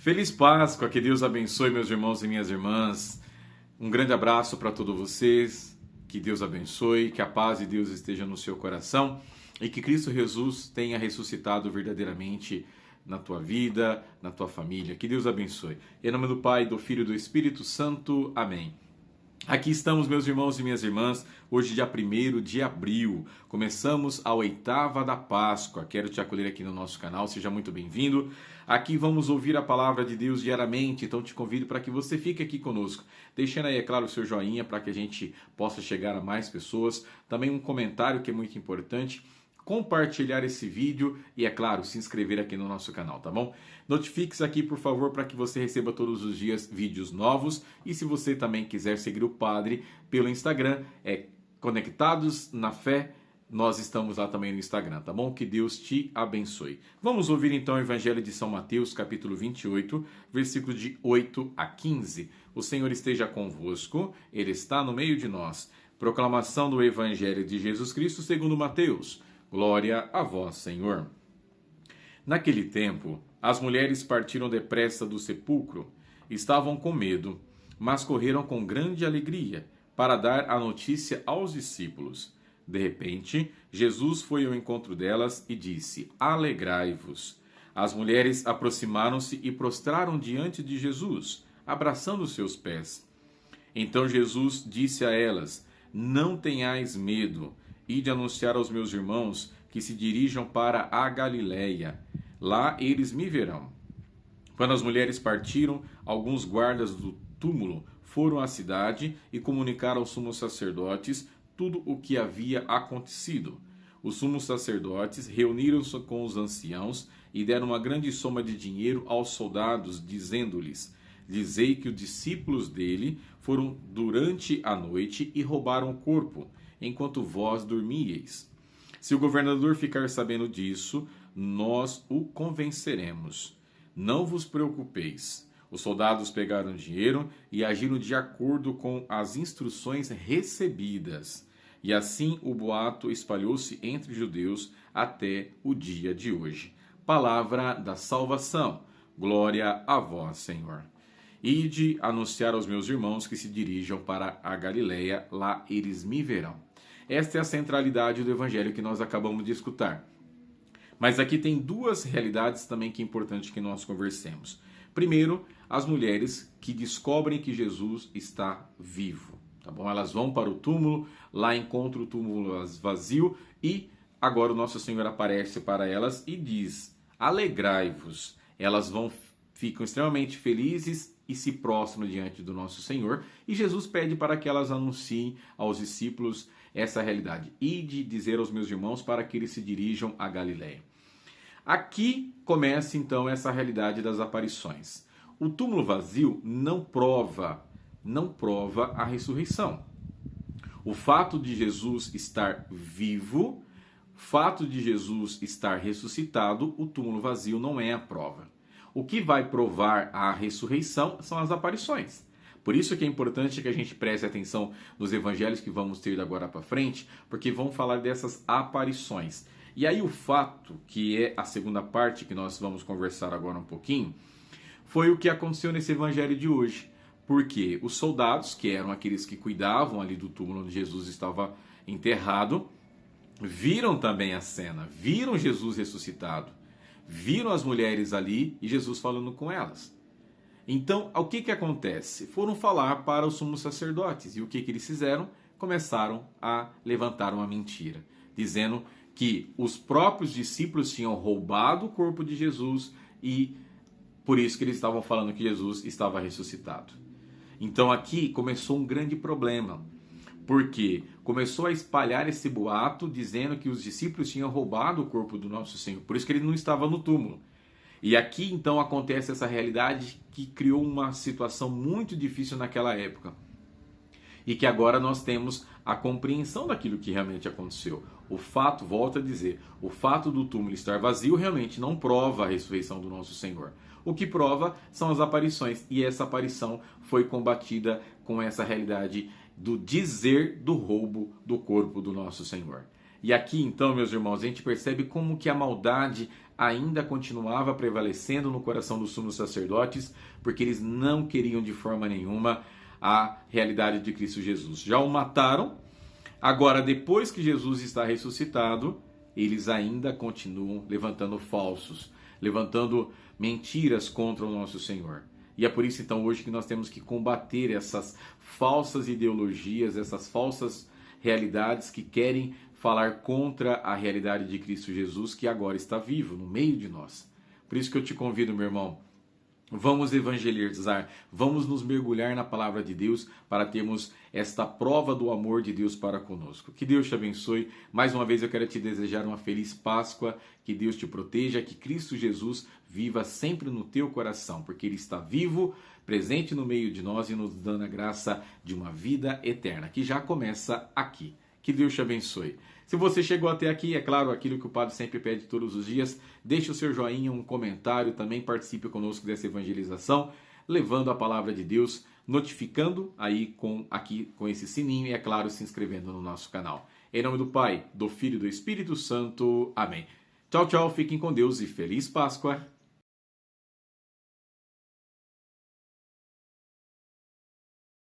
Feliz Páscoa, que Deus abençoe meus irmãos e minhas irmãs. Um grande abraço para todos vocês, que Deus abençoe, que a paz de Deus esteja no seu coração e que Cristo Jesus tenha ressuscitado verdadeiramente na tua vida, na tua família. Que Deus abençoe. Em nome do Pai, do Filho e do Espírito Santo. Amém. Aqui estamos, meus irmãos e minhas irmãs, hoje dia 1º de abril, começamos a oitava da Páscoa. Quero te acolher aqui no nosso canal, seja muito bem-vindo. Aqui vamos ouvir a palavra de Deus diariamente, então te convido para que você fique aqui conosco. Deixando aí, é claro, o seu joinha para que a gente possa chegar a mais pessoas. Também um comentário que é muito importante. Compartilhar esse vídeo e, é claro, se inscrever aqui no nosso canal, tá bom? Notifique-se aqui, por favor, para que você receba todos os dias vídeos novos. E se você também quiser seguir o Padre pelo Instagram, é Conectados na Fé. Nós estamos lá também no Instagram, tá bom? Que Deus te abençoe. Vamos ouvir então o Evangelho de São Mateus, capítulo 28, versículos de 8 a 15. O Senhor esteja convosco, Ele está no meio de nós. Proclamação do Evangelho de Jesus Cristo segundo Mateus. Glória a vós, Senhor. Naquele tempo, as mulheres partiram depressa do sepulcro. Estavam com medo, mas correram com grande alegria para dar a notícia aos discípulos. De repente, Jesus foi ao encontro delas e disse: Alegrai-vos. As mulheres aproximaram-se e prostraram diante de Jesus, abraçando seus pés. Então Jesus disse a elas: Não tenhais medo. Ide anunciar aos meus irmãos que se dirijam para a Galiléia. Lá eles me verão. Quando as mulheres partiram, alguns guardas do túmulo foram à cidade e comunicaram aos sumos sacerdotes tudo o que havia acontecido. Os sumos sacerdotes reuniram-se com os anciãos e deram uma grande soma de dinheiro aos soldados, dizendo-lhes: Dizei que os discípulos dele foram durante a noite e roubaram o corpo, enquanto vós dormíeis. Se o governador ficar sabendo disso, nós o convenceremos. Não vos preocupeis. Os soldados pegaram dinheiro e agiram de acordo com as instruções recebidas. E assim o boato espalhou-se entre os judeus até o dia de hoje. Palavra da salvação. Glória a vós, Senhor. Ide anunciar aos meus irmãos que se dirijam para a Galiléia, lá eles me verão. Esta é a centralidade do evangelho que nós acabamos de escutar. Mas aqui tem duas realidades também que é importante que nós conversemos. Primeiro, as mulheres que descobrem que Jesus está vivo. Tá bom? Elas vão para o túmulo, lá encontram o túmulo vazio e agora o nosso Senhor aparece para elas e diz: Alegrai-vos. Elas ficam extremamente felizes e se prostram diante do nosso Senhor. E Jesus pede para que elas anunciem aos discípulos essa realidade. Ide dizer aos meus irmãos para que eles se dirijam a Galiléia. Aqui começa então essa realidade das aparições. O túmulo vazio não prova a ressurreição. O fato de Jesus estar vivo, fato de Jesus estar ressuscitado, o túmulo vazio não é a prova. O que vai provar a ressurreição são as aparições. Por isso que é importante que a gente preste atenção nos evangelhos que vamos ter de agora para frente, porque vão falar dessas aparições. E aí o fato, que é a segunda parte que nós vamos conversar agora um pouquinho, foi o que aconteceu nesse evangelho de hoje. Porque os soldados, que eram aqueles que cuidavam ali do túmulo onde Jesus estava enterrado, viram também a cena, viram Jesus ressuscitado, viram as mulheres ali e Jesus falando com elas. Então, o que acontece? Foram falar para os sumos sacerdotes. E o que eles fizeram? Começaram a levantar uma mentira, dizendo que os próprios discípulos tinham roubado o corpo de Jesus e por isso que eles estavam falando que Jesus estava ressuscitado. Então aqui começou um grande problema, porque começou a espalhar esse boato dizendo que os discípulos tinham roubado o corpo do nosso Senhor, por isso que ele não estava no túmulo. E aqui então acontece essa realidade que criou uma situação muito difícil naquela época. E que agora nós temos a compreensão daquilo que realmente aconteceu. O fato, volto a dizer, o fato do túmulo estar vazio realmente não prova a ressurreição do nosso Senhor. O que prova são as aparições. E essa aparição foi combatida com essa realidade do dizer do roubo do corpo do nosso Senhor. E aqui então, meus irmãos, a gente percebe como que a maldade ainda continuava prevalecendo no coração dos sumos sacerdotes, porque eles não queriam de forma nenhuma a realidade de Cristo Jesus. Já o mataram, agora depois que Jesus está ressuscitado, eles ainda continuam levantando falsos, levantando mentiras contra o nosso Senhor. E é por isso então hoje que nós temos que combater essas falsas ideologias, essas falsas realidades que querem falar contra a realidade de Cristo Jesus, que agora está vivo no meio de nós. Por isso que eu te convido, meu irmão, vamos evangelizar, vamos nos mergulhar na palavra de Deus para termos esta prova do amor de Deus para conosco. Que Deus te abençoe. Mais uma vez eu quero te desejar uma feliz Páscoa, que Deus te proteja, que Cristo Jesus viva sempre no teu coração, porque Ele está vivo, presente no meio de nós e nos dando a graça de uma vida eterna, que já começa aqui. Que Deus te abençoe. Se você chegou até aqui, é claro, aquilo que o Padre sempre pede todos os dias, deixe o seu joinha, um comentário, também participe conosco dessa evangelização, levando a palavra de Deus, notificando aí com esse sininho e, é claro, se inscrevendo no nosso canal. Em nome do Pai, do Filho e do Espírito Santo. Amém. Tchau, tchau, fiquem com Deus e feliz Páscoa.